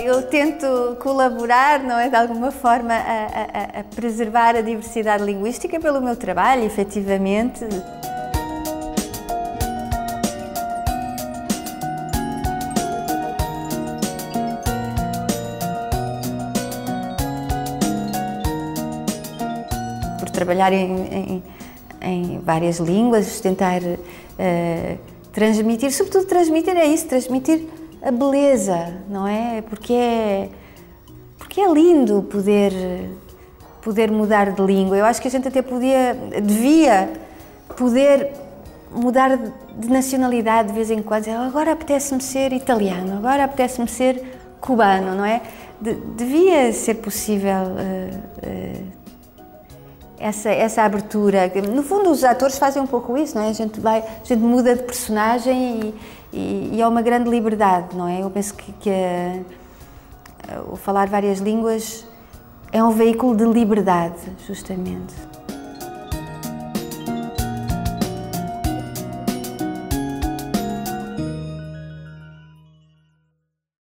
Eu tento colaborar, não é, de alguma forma, a preservar a diversidade linguística pelo meu trabalho, efetivamente. Por trabalhar em várias línguas, tentar transmitir, sobretudo transmitir é isso, transmitir a beleza, não é? Porque é lindo poder mudar de língua. Eu acho que a gente até devia poder mudar de nacionalidade de vez em quando. Agora apetece-me ser italiano, agora apetece-me ser cubano, não é? Devia ser possível essa abertura. No fundo, os atores fazem um pouco isso, não é? A gente muda de personagem e é uma grande liberdade, não é? Eu penso que o falar várias línguas é um veículo de liberdade, justamente.